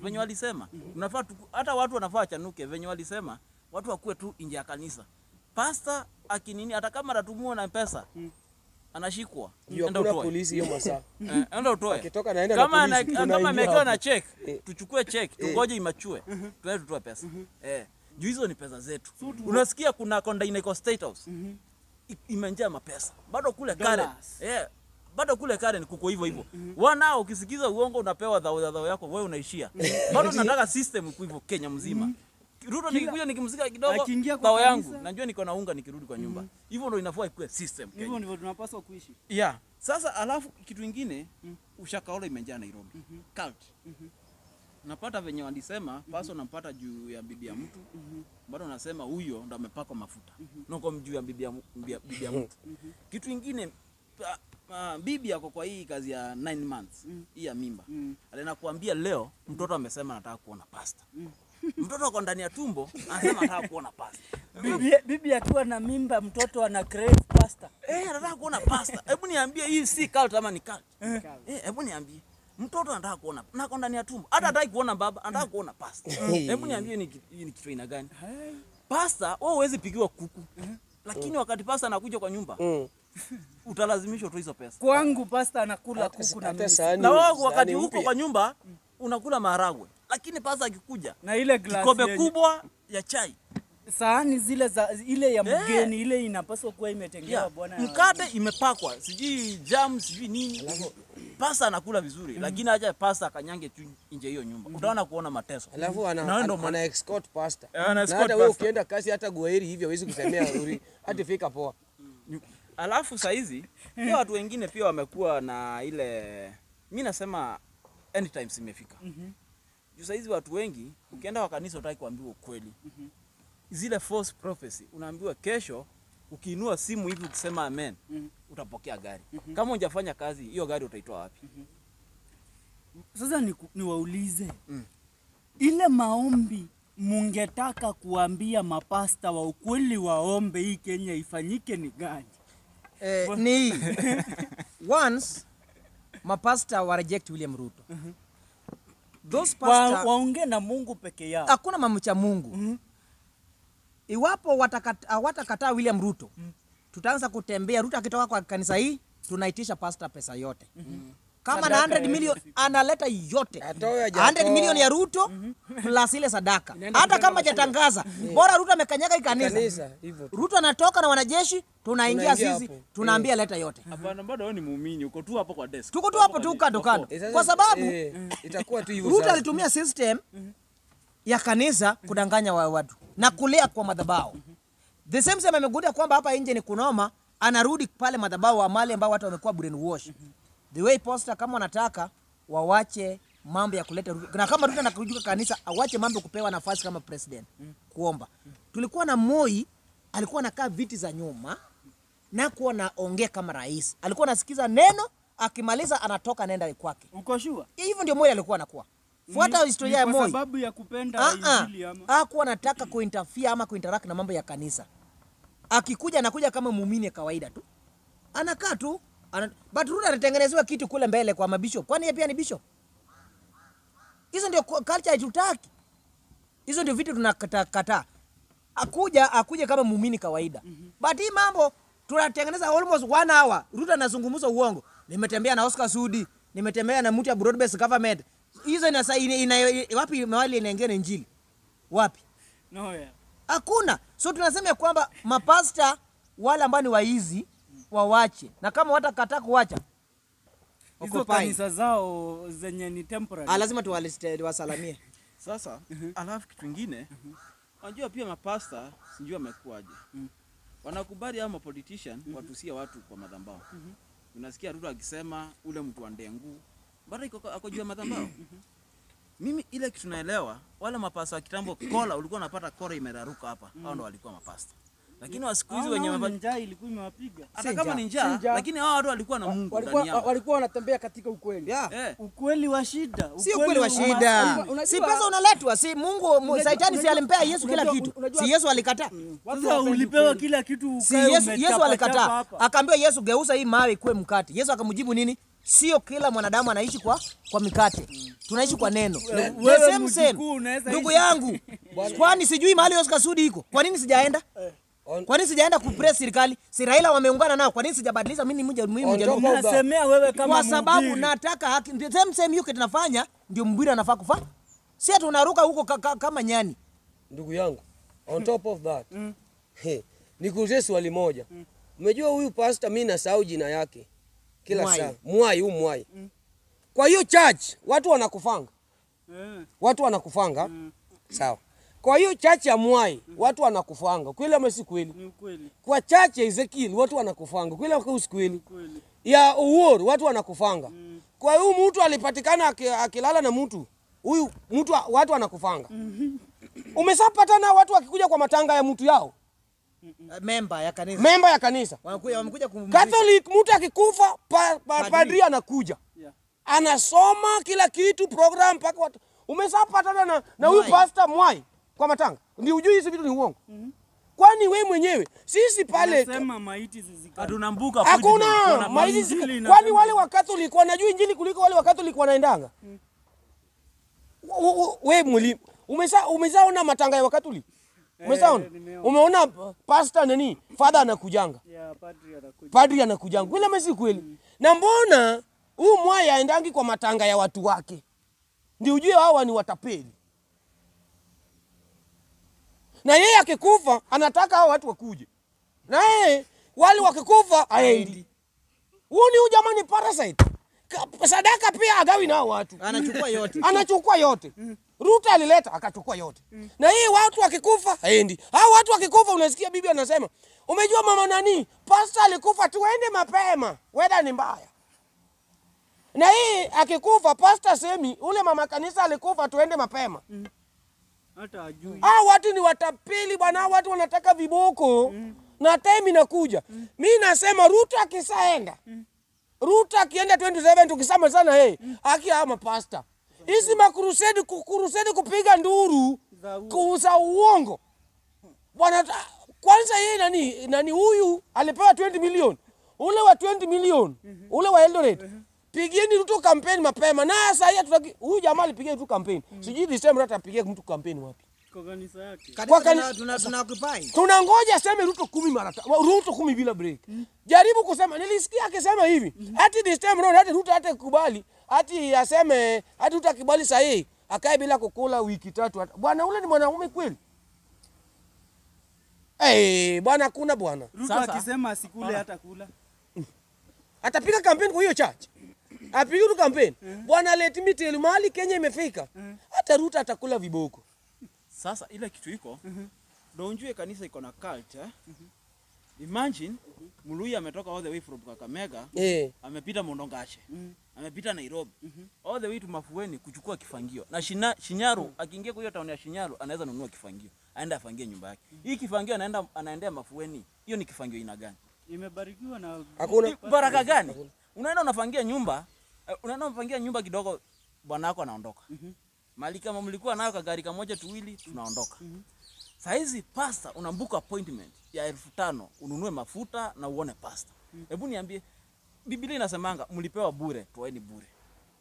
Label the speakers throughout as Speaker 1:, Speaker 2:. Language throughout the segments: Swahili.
Speaker 1: venye walisema. Unafaa hata watu wanafaa chanuke venye walisema, watu wakue tu nje ya kanisa. Pastor akinini hata kama atatumwa na pesa anashikwa.
Speaker 2: Enda utoe polisi hiyo masaa.
Speaker 1: Enda utoe.
Speaker 2: Akitoka naenda na polisi.
Speaker 1: Kama amekiwa na check, tuchukue check, tungoje imachue. Tuende tutoe pesa. Juu hizo ni pesa zetu. Unasikia kuna container iko State House. Imenjaa mapesa. Bado kule Karen. Bado kule Karen kuko hivyo hivyo. Wanao ukisikiza uongo unapewa dhao yako, wewe unaishia. Bado nataka system iko hivyo Kenya mzima. Ruto nikikuja nikimzika kidogo dhao yangu, najua niko na unga nikirudi kwa nyumba. Hivyo ndio inafaa ikuwe system Kenya.
Speaker 3: Hivyo ndivyo tunapaswa kuishi.
Speaker 1: Sasa alafu kitu kingine ushakaola imejaa Nairobi. Cult. Napata venye walisema paso nampata juu ya bibi ya mtu. Bado nasema huyo ndo amepakwa mafuta. Noko juu ya bibi ya mtu. Kitu kingine bibi yako kwa hii kazi ya 9 months, hii ya mimba. Alinakuambia leo mtoto amesema anataka kuona pasta. Mtoto ako ndani ya tumbo anasema anataka kuona pasta.
Speaker 3: Bibi akiwa na mimba mtoto ana crave pasta.
Speaker 1: Anataka kuona pasta. Hebu niambie hii si cult ama ni cult? Hebu niambie. Mtoto anataka kuona na ako ndani ya tumbo. Hata hataki kuona baba, anataka kuona pasta. Hebu niambie ni kitu aina gani? Pasta wewe huwezi pigiwa kuku. Lakini wakati pasta anakuja kwa nyumba, utalazimishwa tu hizo pesa.
Speaker 3: Kwangu pasta anakula kuku na mimi.
Speaker 1: Na wewe wakati uko kwa nyumba unakula maharagwe. Lakini pasta akikuja
Speaker 3: na ile glasi
Speaker 1: kikombe kubwa ya chai.
Speaker 3: Sahani zile ile ya mgeni ile inapaswa kuwa imetengewa bwana.
Speaker 1: Mkate imepakwa, sijui jam, sijui nini. Pasta anakula vizuri, lakini acha pasta akanyange tu nje hiyo nyumba. Utaona kuona mateso.
Speaker 2: Alafu ana escort pasta. Na hata wewe ukienda kazi hata Goeri hivyo huwezi kusemea hadi fika poa.
Speaker 1: Alafu saizi pia watu wengine pia wamekuwa na ile, mimi nasema end times imefika. Juu saizi watu wengi ukienda kwa kanisa utaki kuambiwa ukweli. Zile false prophecy unaambiwa kesho ukiinua simu hivi ukisema amen utapokea gari. Kama hujafanya kazi hiyo gari utaitoa wapi?
Speaker 3: Sasa niwaulize. Ile maombi mungetaka kuambia mapasta wa ukweli waombe hii Kenya ifanyike ni gani?
Speaker 4: Ni once mapasta wa reject William Ruto. Those pasta
Speaker 3: waongee na Mungu peke yao.
Speaker 4: Hakuna mambo cha Mungu. Iwapo watakataa William Ruto, tutaanza kutembea. Ruto akitoka kwa kanisa hii, tunaitisha pastor pesa yote. Kama na 100 million analeta yote. 100 million ya Ruto plus ile sadaka. Hata kama hajatangaza, bora Ruto amekanyaga hii kanisa. Ruto anatoka na wanajeshi, tunaingia sisi, tunaambia leta yote.
Speaker 1: Hapana, bado wewe ni muumini, uko tu hapo kwa desk.
Speaker 4: Tuko tu hapo tu kando. Kwa sababu
Speaker 2: itakuwa tu hivyo.
Speaker 4: Ruto alitumia system ya kanisa kudanganya watu na kulea kwa madhabahu. The same amekuja kwamba hapa nje ni kunoma, anarudi pale madhabahu wa mali ambao watu wamekuwa brainwash. The way pastor kama wanataka wawache mambo ya kuleta Ruto. Na kama Ruto anakuja kanisa awache mambo kupewa nafasi kama president kuomba. Tulikuwa na Moi, alikuwa anakaa viti za nyuma na kuwa naongea kama rais. Alikuwa anasikiza neno, akimaliza anatoka anaenda kwake.
Speaker 3: Uko sure?
Speaker 4: Hivyo ndio Moi alikuwa anakuwa. Fuata historia ya Moi.
Speaker 3: Kwa sababu ya kupenda injili ama
Speaker 4: hakuwa anataka kuinterfere ama kuinteract na mambo ya kanisa. Akikuja anakuja kama muumini kawaida tu. Anakaa tu. But Ruto anatengenezewa kitu kule mbele kwa mabishop. Kwani yeye pia ni bishop? Hizo ndio culture haitutaki. Hizo ndio vitu tunakataa. Akuja kama muumini kawaida. But hii mambo tunatengeneza almost 1 hour. Ruto anazungumza uongo. Nimetembea na Oscar Sudi, nimetembea na mtu ya broad based government. Hizo wapi mahali inaingia injili? Wapi? Hakuna. So tunasema kwamba mapasta wale ambao ni waizi wawache. Na kama watakataa kuacha
Speaker 3: hizo kanisa zao zenye ni temporary,
Speaker 4: lazima tuwasalamie.
Speaker 1: Sasa alafu kitu kingine, unajua pia mapasta sijui wamekuaje. Wanakubali ama politician watusia watu kwa madhabahu. Unasikia Ruto akisema ule mtu wa Ndengu bado ako juu ya madhabahu. Mimi ile kitu naelewa, wale mapasta wa kitambo kola ulikuwa unapata kora imeraruka hapa. Hao ndo walikuwa mapasta. Lakini wa siku hizi wenye
Speaker 3: njaa ilikuwa imewapiga.
Speaker 1: Hata kama ni njaa, lakini hao watu walikuwa na Mungu ndani yao.
Speaker 2: Walikuwa wanatembea katika ukweli.
Speaker 3: Ukweli wa shida.
Speaker 4: Si ukweli wa shida. Si pesa unaletwa, si Mungu, Saitani si alimpea Yesu kila kitu. Si Yesu alikataa.
Speaker 3: Sasa ulipewa kila kitu
Speaker 4: si Yesu alikataa. Akaambiwa Yesu geuza hii mawe kuwe mkate. Yesu akamjibu nini? Sio kila mwanadamu anaishi kwa mikate. Tunaishi kwa neno.
Speaker 3: Wewe
Speaker 4: Same. Ndugu yangu, kwani sijui mahali Oscar Sudi iko? Kwa nini sijaenda? Kwa nini sijaenda kupress serikali? Si Raila wameungana nao. Kwa nini sijabadilisha mimi mmoja
Speaker 3: Unasemea wewe kama
Speaker 4: kwa sababu nataka haki. Same yuko tunafanya ndio Mbwiri anafaa kufanya. Si tunaruka huko kama nyani.
Speaker 2: Ndugu yangu, on top of that. Nikuulize swali moja. Umejua huyu pastor mimi nasahau jina yake kila saa. Mwai. Kwa hiyo church watu wanakufanga. Watu wanakufanga. Sawa. Kwa hiyo church ya Mwai watu wanakufanga. Kweli ama si kweli?
Speaker 3: Ni kweli.
Speaker 2: Kwa church ya Ezekiel watu wanakufanga. Kweli ama si kweli?
Speaker 3: Kweli.
Speaker 2: Ya Uwor watu wanakufanga. Kwa hiyo mtu alipatikana akilala na mtu. Huyu mtu watu wanakufanga. Umesapata na watu wakikuja kwa matanga ya mtu yao?
Speaker 4: Member ya kanisa.
Speaker 2: Member ya kanisa.
Speaker 4: Wamekuja
Speaker 2: Catholic mtu akikufa padri anakuja.
Speaker 3: Yeah.
Speaker 2: Anasoma kila kitu program mpaka watu. Umesapata na huyu pastor Mwai kwa matanga. Ndio ujui hizi vitu ni uongo. Kwani wewe mwenyewe sisi pale
Speaker 3: Nasema maiti zizikana.
Speaker 1: Tunambuka
Speaker 2: hakuna maiti. Kwani wale wa Catholic wanajua injili kuliko wale wa Catholic wanaendanga? Wewe mwalimu umezaona matanga ya Wakatoliki? Umezaona? Umeona pastor nani? Father anakujanga.
Speaker 3: Yeah, padri anakuja.
Speaker 2: Padri anakujanga. Kweli ama si kweli? Na mbona huyu Mwai aendangi kwa matanga ya watu wake? Ndio ujue hawa ni watapeli. Na yeye akikufa anataka hao watu wakuje. Na yeye wale wakikufa aendi. Huyu jamani parasite. Sadaka pia agawi na watu. Anachukua yote. Ruta alileta akachukua yote. Na hii watu wakikufa haendi. Hao watu wakikufa unasikia Biblia anasema, umejua mama nani? Pastor alikufa tuende mapema. Weda ni mbaya. Na hii akikufa pastor semi ule mama kanisa alikufa tuende mapema.
Speaker 3: Hata ajui.
Speaker 2: Watu ni watapeli bwana, watu wanataka viboko. Na time inakuja. Mimi nasema Ruta akisaenda. Ruta akienda 27 tukisema sana aki ama pastor. Hizi makrusedi kupiga nduru kuuza uongo. Bwana kwanza yeye nani huyu alipewa 20 million. Ule wa 20 million, ule wa Eldoret. Pigieni Ruto campaign mapema. Na sasa hatutaki huyu jamaa alipigia Ruto campaign. Sijui December atapigia mtu campaign wapi.
Speaker 3: Kwa kanisa yake.
Speaker 4: Tunaoccupy.
Speaker 2: Tunangoja aseme Ruto 10 mara Ruto 10 bila break. Jaribu kusema nilisikia akisema hivi. Hati this time round hata Ruto hata kukubali. Hati aseme hati Ruto akibali sahihi akae bila kukula wiki 3. Bwana ule ni mwanaume kweli? Bwana kuna bwana.
Speaker 3: Ruto akisema asikule hata kula.
Speaker 2: Atapiga campaign kwa hiyo church. Apiga tu campaign. Bwana let me tell mali Kenya imefika. Hata Ruto atakula viboko.
Speaker 1: Sasa ile kitu iko ndio unjue kanisa iko na cult Imagine Muluya ametoka all the way from Kakamega, amepita Mondongashe, amepita Nairobi, all the way to Mafueni kuchukua kifangio. Na Shinyaru akiingia kwa hiyo town ya Shinyaru anaweza nunua kifangio, aenda afangie nyumba yake. Hii kifangio anaendea Mafueni. Hiyo ni kifangio ina gani?
Speaker 3: Imebarikiwa na
Speaker 2: hakuna
Speaker 1: baraka gani? Unaenda unafangia nyumba, kidogo bwana wako anaondoka. Mali kama mlikuwa nayo kagari kamoja tuwili tunaondoka. Saizi pasta unambuka appointment ya 1500 ununue mafuta na uone pasta. Hebu niambie, Biblia inasemanga mlipewa bure, toeni bure.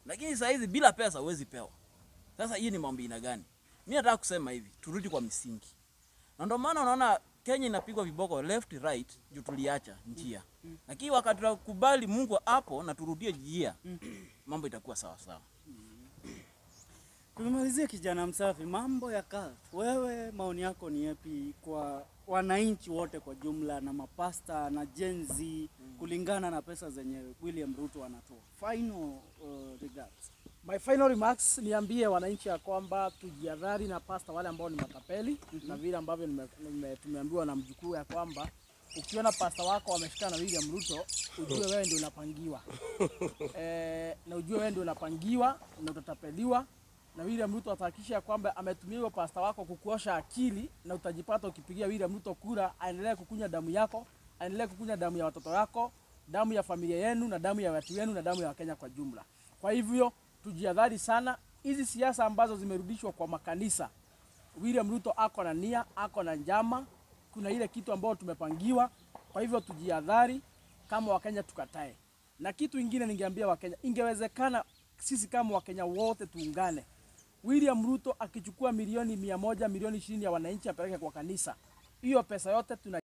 Speaker 1: Lakini saizi bila pesa huwezi pewa. Sasa hii ni mambo ina gani? Mimi nataka kusema hivi, turudi kwa misingi. Na ndio maana unaona Kenya inapigwa viboko left right juu tuliacha njia. Lakini wakati tukubali Mungu hapo na turudie njia, mambo itakuwa sawa sawa.
Speaker 3: Tumalizie kijana msafi, mambo ya cult. Wewe maoni yako ni yapi kwa wananchi wote kwa jumla na mapasta na jenzi kulingana na pesa zenye William Ruto anatoa? Final regards.
Speaker 5: My final remarks, niambie wananchi ya kwamba tujiadhari na pasta wale ambao ni matapeli na vile ambavyo tumeambiwa na mjukuu ya kwamba ukiona pasta wako wameshikana na William Ruto ujue wewe ndio unapangiwa. Na ujue wewe ndio unapangiwa na utatapeliwa. Na William Ruto atahakikisha kwamba ametumia pasta wako kukuosha akili na utajipata ukipigia William Ruto kura aendelee kukunya damu yako, aendelee kukunya damu ya watoto wako, damu ya familia yenu na damu ya watu wenu na damu ya Wakenya kwa jumla. Kwa hivyo tujiadhari sana hizi siasa ambazo zimerudishwa kwa makanisa. William Ruto ako na nia, ako na njama, kuna ile kitu ambayo tumepangiwa. Kwa hivyo tujiadhari kama Wakenya tukatae. Na kitu ingine ningeambia Wakenya, ingewezekana sisi kama Wakenya wote tuungane. William Ruto akichukua milioni 100, milioni 20 ya wananchi apeleke kwa kanisa. Hiyo pesa yote tuna